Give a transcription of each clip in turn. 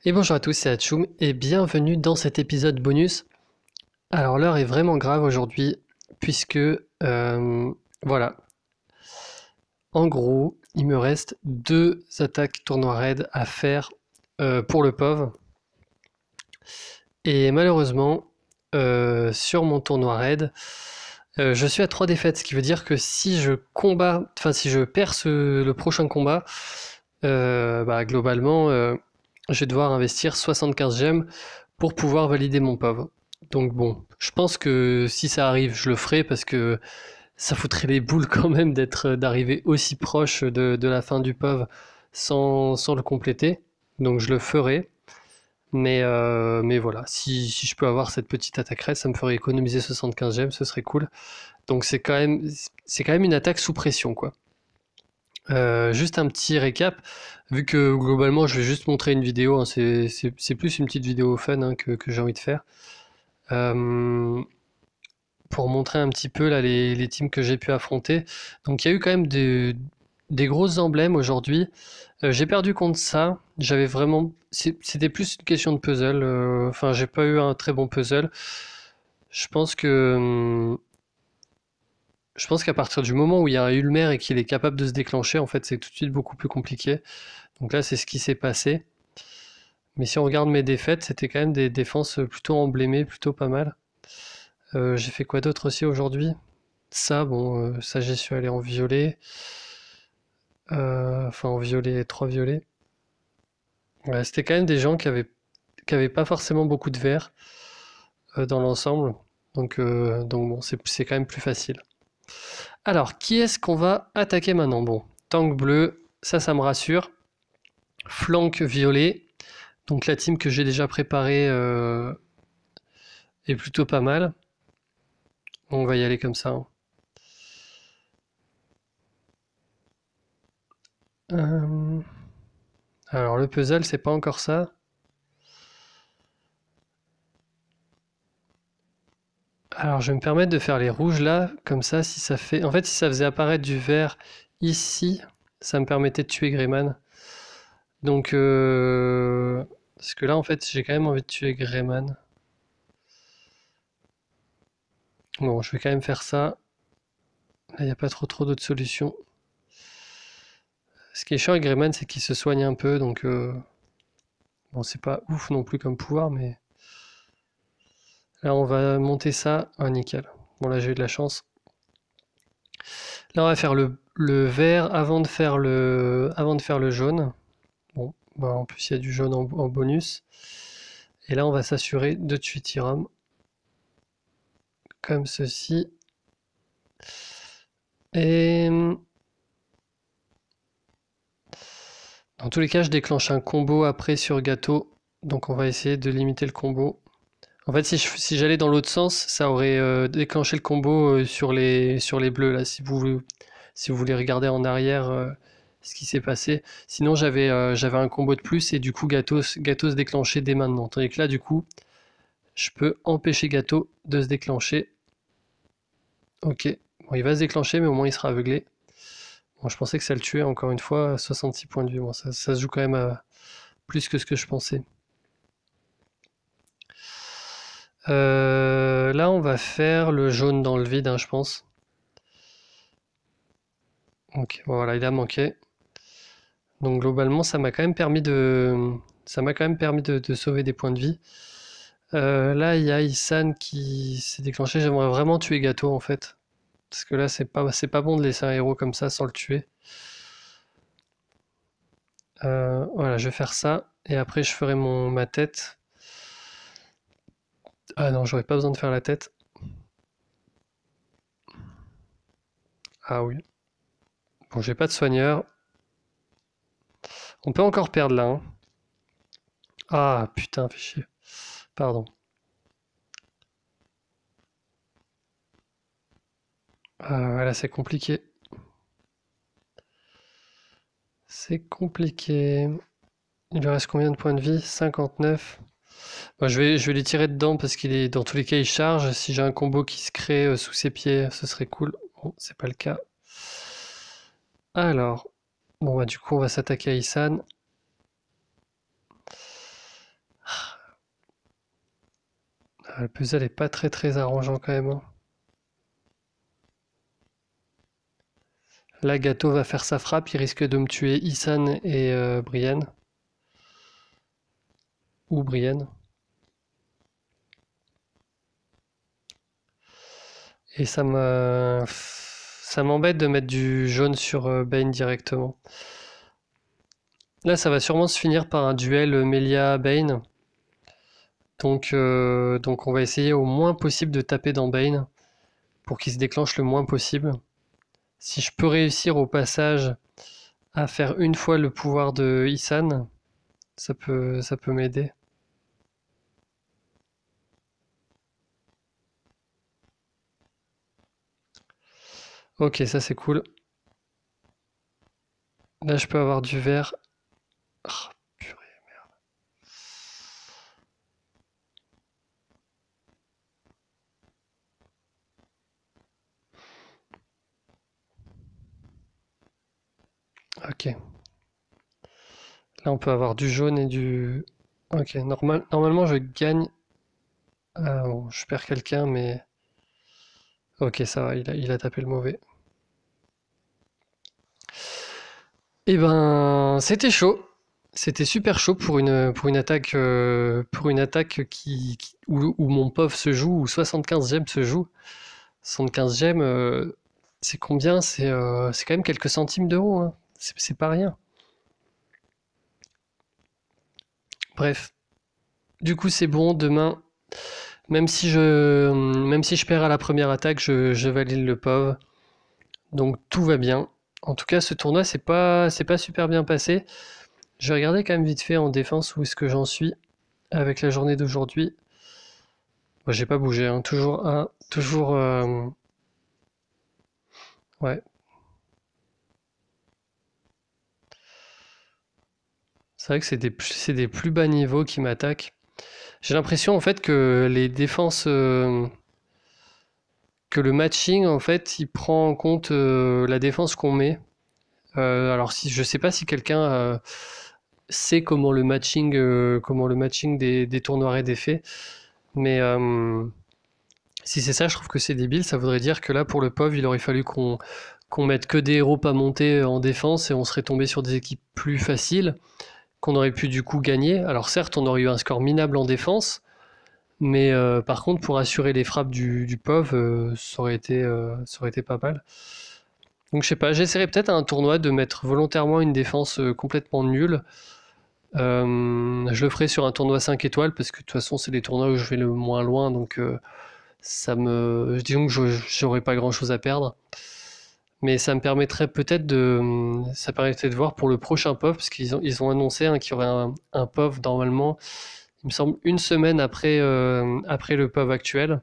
Et bonjour à tous, c'est Hachoum et bienvenue dans cet épisode bonus. Alors l'heure est vraiment grave aujourd'hui puisque voilà, en gros, il me reste deux attaques tournoi raid à faire pour le POV. Et malheureusement, sur mon tournoi raid, je suis à 3 défaites, ce qui veut dire que si je combats, enfin si je perds le prochain combat, globalement, je vais devoir investir 75 gemmes pour pouvoir valider mon POV. Donc bon, je pense que si ça arrive, je le ferai parce que ça foutrait les boules quand même d'arriver aussi proche de la fin du POV sans le compléter. Donc je le ferai. Mais voilà, si je peux avoir cette petite attaque raid, ça me ferait économiser 75 gemmes, ce serait cool. Donc c'est quand même une attaque sous pression, quoi. Juste un petit récap, vu que globalement je vais juste montrer une vidéo, hein, c'est plus une petite vidéo fun hein, que j'ai envie de faire. Euh, pour montrer un petit peu là, les teams que j'ai pu affronter. Donc il y a eu quand même des grosses emblèmes aujourd'hui. J'ai perdu contre ça. J'avais vraiment. C'était plus une question de puzzle. Enfin, j'ai pas eu un très bon puzzle. Je pense que. Je pense qu'à partir du moment où il y a un Ulmer et qu'il est capable de se déclencher, en fait, c'est tout de suite beaucoup plus compliqué. Donc là, c'est ce qui s'est passé. Mais si on regarde mes défaites, c'était quand même des défenses plutôt emblémées, plutôt pas mal. J'ai fait quoi d'autre aussi aujourd'hui? Ça, bon, ça j'y suis allé en violet. Enfin, en violet, trois violets. Ouais, c'était quand même des gens qui avaient pas forcément beaucoup de vert dans l'ensemble. Donc bon, c'est quand même plus facile. Alors, qui est-ce qu'on va attaquer maintenant? Bon, tank bleu, ça me rassure. Flank violet. Donc la team que j'ai déjà préparée est plutôt pas mal. On va y aller comme ça, hein. Euh, Alors le puzzle, c'est pas encore ça. Alors je vais me permettre de faire les rouges là, comme ça, si ça fait. En fait, si ça faisait apparaître du vert ici, ça me permettait de tuer Greyman. Donc, parce que là, en fait, j'ai quand même envie de tuer Greyman. Bon, je vais quand même faire ça. Là, il n'y a pas trop d'autres solutions. Ce qui est chiant avec Greyman, c'est qu'il se soigne un peu, donc bon, c'est pas ouf non plus comme pouvoir, mais là, on va monter ça. Ah, nickel. Bon, là, j'ai eu de la chance. Là, on va faire le vert avant de faire le jaune. Bon, bah, en plus, il y a du jaune en bonus. Et là, on va s'assurer de tuer Tyram. Comme ceci. Et dans tous les cas, je déclenche un combo après sur gâteau. Donc on va essayer de limiter le combo. En fait, si j'allais dans l'autre sens, ça aurait déclenché le combo sur les bleus, là, si vous voulez regarder en arrière ce qui s'est passé. Sinon, j'avais un combo de plus et du coup, gâteau se déclenchait dès maintenant. Tandis que là, du coup, je peux empêcher gâteau de se déclencher. Ok, bon, il va se déclencher, mais au moins il sera aveuglé. Bon, je pensais que ça le tuait, encore une fois, 66 points de vue. Bon, ça se joue quand même à plus que ce que je pensais. Là, on va faire le jaune dans le vide, hein, je pense. Donc voilà, il a manqué. Donc globalement, ça m'a quand même permis de sauver des points de vie. Là, il y a Isan qui s'est déclenché. J'aimerais vraiment tuer Gâteau en fait, parce que là, c'est pas bon de laisser un héros comme ça sans le tuer. Voilà, je vais faire ça et après je ferai ma tête. Ah non, j'aurais pas besoin de faire la tête. Ah oui. Bon, j'ai pas de soigneur. On peut encore perdre là, hein. Ah putain, fais chier. Pardon. Ah, voilà, c'est compliqué. C'est compliqué. Il lui reste combien de points de vie? 59. Bon, je vais lui tirer dedans parce qu'il est dans tous les cas il charge. Si j'ai un combo qui se crée sous ses pieds, ce serait cool. Bon, c'est pas le cas. Alors, bon bah du coup on va s'attaquer à Isan. Le puzzle est pas très arrangeant quand même, hein. Là, Gato va faire sa frappe, il risque de me tuer Isan et Brienne. Ou Brienne. Et ça m'embête de mettre du jaune sur Bane directement. Là, ça va sûrement se finir par un duel Melia-Bane. Donc on va essayer au moins possible de taper dans Bane pour qu'il se déclenche le moins possible. Si je peux réussir au passage à faire une fois le pouvoir de Isan, ça peut m'aider. Ok, ça c'est cool. Là, je peux avoir du vert. Ah, purée. Ok. Là, on peut avoir du jaune et du... Ok, normalement, je gagne. Ah, bon, je perds quelqu'un, mais... Ok, ça va, il a tapé le mauvais. Eh ben, c'était chaud. C'était super chaud pour une attaque où mon POV se joue, où 75 gemmes se joue. 75 gemmes, c'est combien? C'est quand même quelques centimes d'euros, hein. C'est pas rien. Bref, du coup c'est bon. Demain, même si je perds à la première attaque, je valide le POV. Donc tout va bien. En tout cas, ce tournoi c'est pas super bien passé. Je vais regarder quand même vite fait en défense où est-ce que j'en suis avec la journée d'aujourd'hui. Moi, j'ai pas bougé, hein. Toujours un, toujours. Ouais. C'est vrai que c'est des plus bas niveaux qui m'attaquent. J'ai l'impression en fait que les défenses, que le matching en fait, il prend en compte la défense qu'on met. Alors si je sais pas si quelqu'un sait comment le matching des tournois est fait, mais si c'est ça, je trouve que c'est débile. Ça voudrait dire que là, pour le POV, il aurait fallu qu'on mette que des héros pas montés en défense et on serait tombé sur des équipes plus faciles qu'on aurait pu du coup gagner. Alors certes, on aurait eu un score minable en défense, mais par contre, pour assurer les frappes du POV, ça aurait été pas mal. Donc je sais pas, j'essaierai peut-être à un tournoi de mettre volontairement une défense complètement nulle. Je le ferai sur un tournoi 5 étoiles parce que de toute façon c'est les tournois où je vais le moins loin, donc disons que j'aurais pas grand chose à perdre. Mais ça me permettrait peut-être ça permettrait de voir pour le prochain POV, parce ils ont annoncé hein, qu'il y aurait un POV normalement, il me semble, une semaine après le POV actuel.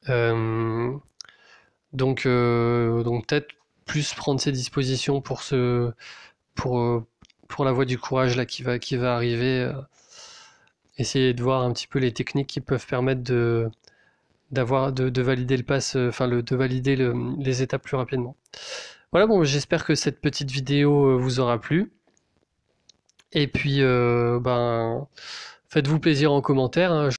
Euh, donc peut-être plus prendre ses dispositions pour, euh, pour la voie du courage là qui va arriver. Essayer de voir un petit peu les techniques qui peuvent permettre de valider le pass, de valider les étapes plus rapidement. Voilà, bon, j'espère que cette petite vidéo vous aura plu. Et puis, ben, faites-vous plaisir en commentaire, hein.